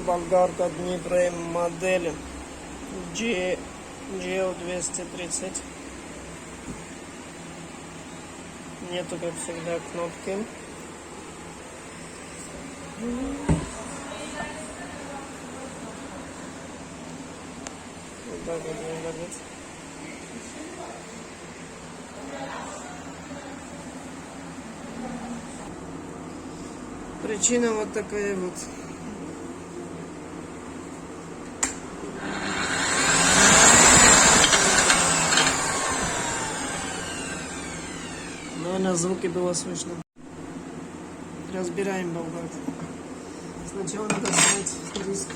болгарка Днепрейм модели GL230. Нету, как всегда, кнопки. Вот так вот выглядит. Причина вот такая вот. Наверное, звуки было слышно. Разбираем болгарку. Сначала надо снять диск.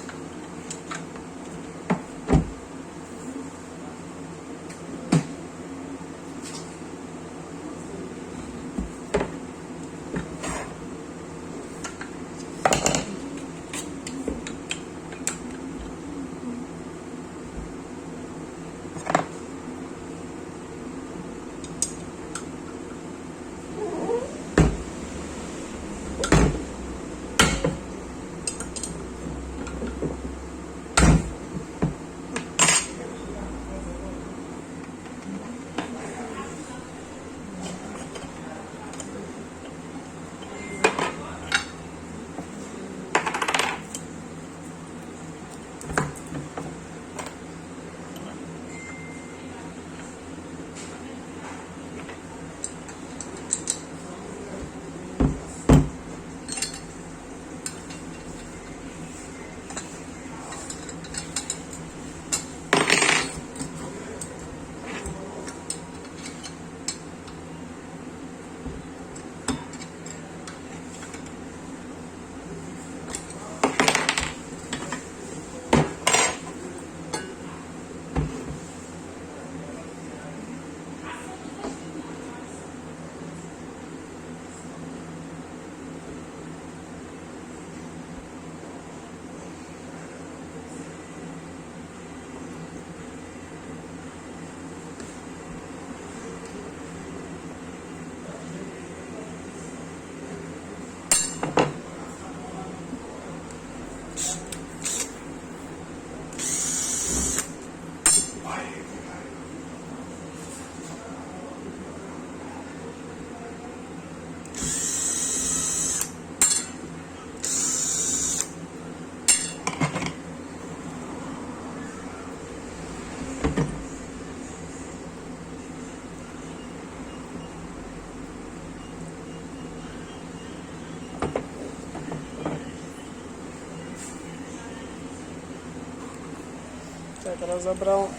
Так, разобрал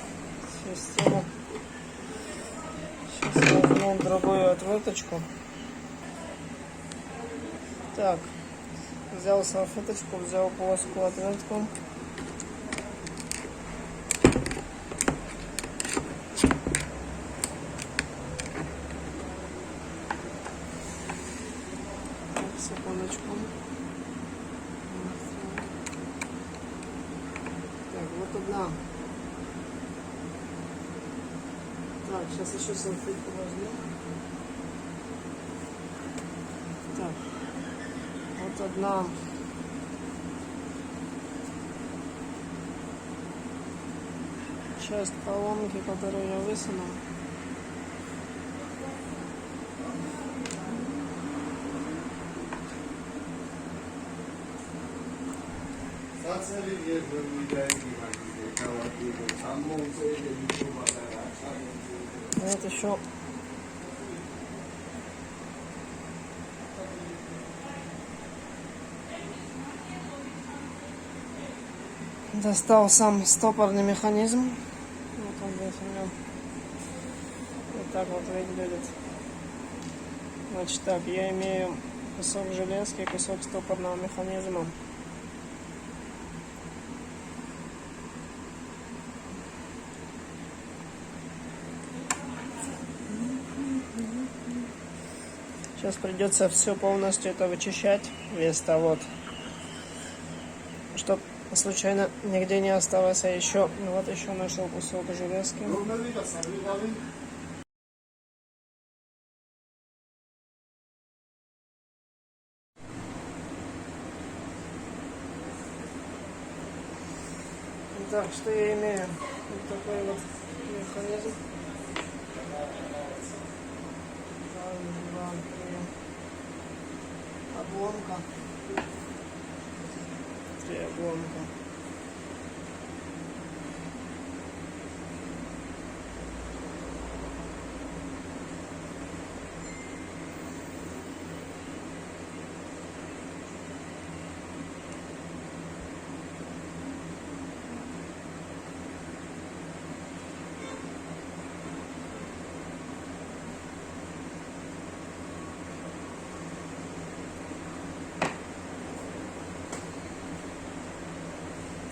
систему. Сейчас возьму другую отверточку. Так, взял салфеточку, взял плоскую отвертку. Секундочку. Так, вот одна. Так, сейчас еще салфетку возьму. Так, вот одна. Часть поломки, которую я высунул. Вот еще достал сам стопорный механизм. Вот он здесь у меня. Вот так вот выглядит. Значит так, я имею кусок железки, кусок стопорного механизма. Сейчас придется все полностью это вычищать, весь вот, чтобы случайно нигде не осталось. А еще, вот еще нашел кусок железки. Так, что я имею? Вот такой вот механизм. Раз, два, три. Обломка. 3 обломка.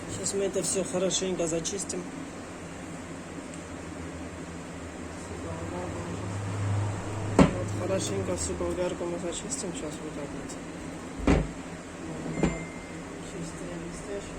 Сейчас мы это все хорошенько зачистим. Вот хорошенько всю болгарку мы зачистим. Сейчас вот так вот. Чистые листящие.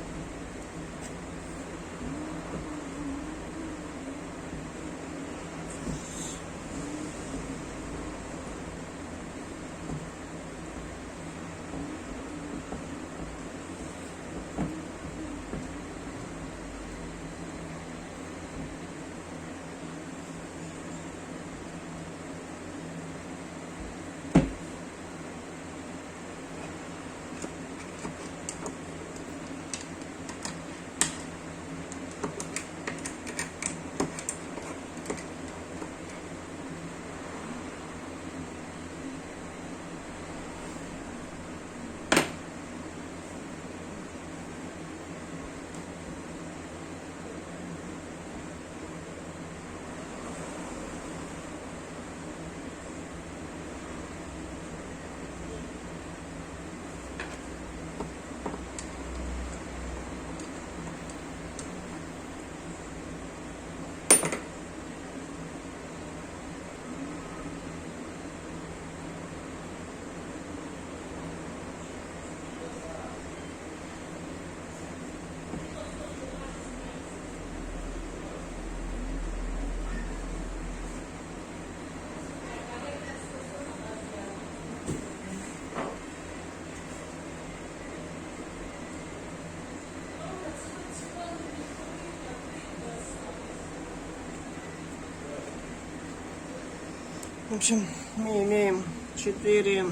В общем, мы имеем 4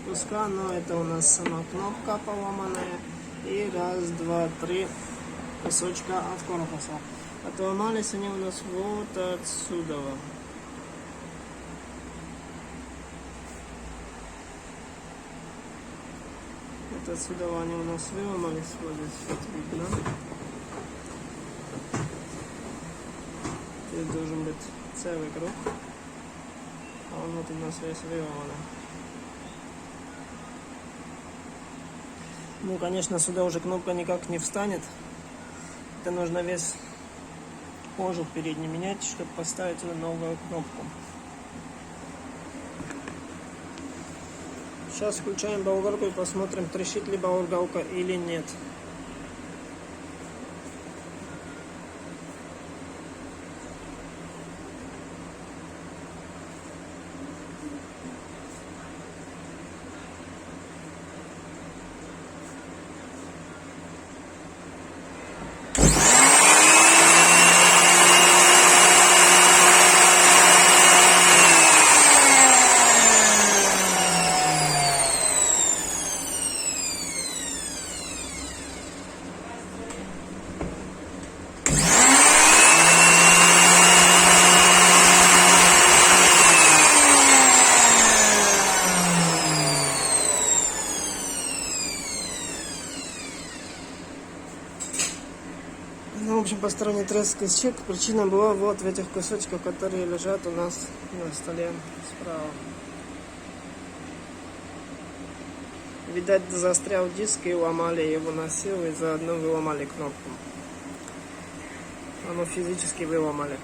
куска, но это у нас сама кнопка поломанная. И 1, 2, 3 кусочка от корпуса. Отломались они у нас вот отсюда. Вот отсюда они у нас выломались. Вот здесь вот видно. Здесь должен быть целый круг. А он вот у нас весь выломанный. Ну, конечно, сюда уже кнопка никак не встанет. Это нужно весь кожух передний менять, чтобы поставить сюда новую кнопку. Сейчас включаем болгарку и посмотрим, трещит ли болгарка или нет. Ну, в общем, посторонний треск исчез. Причина была вот в этих кусочках, которые лежат у нас на столе справа. Видать, застрял диск и ломали его на силу, и заодно выломали кнопку. Оно физически выломали.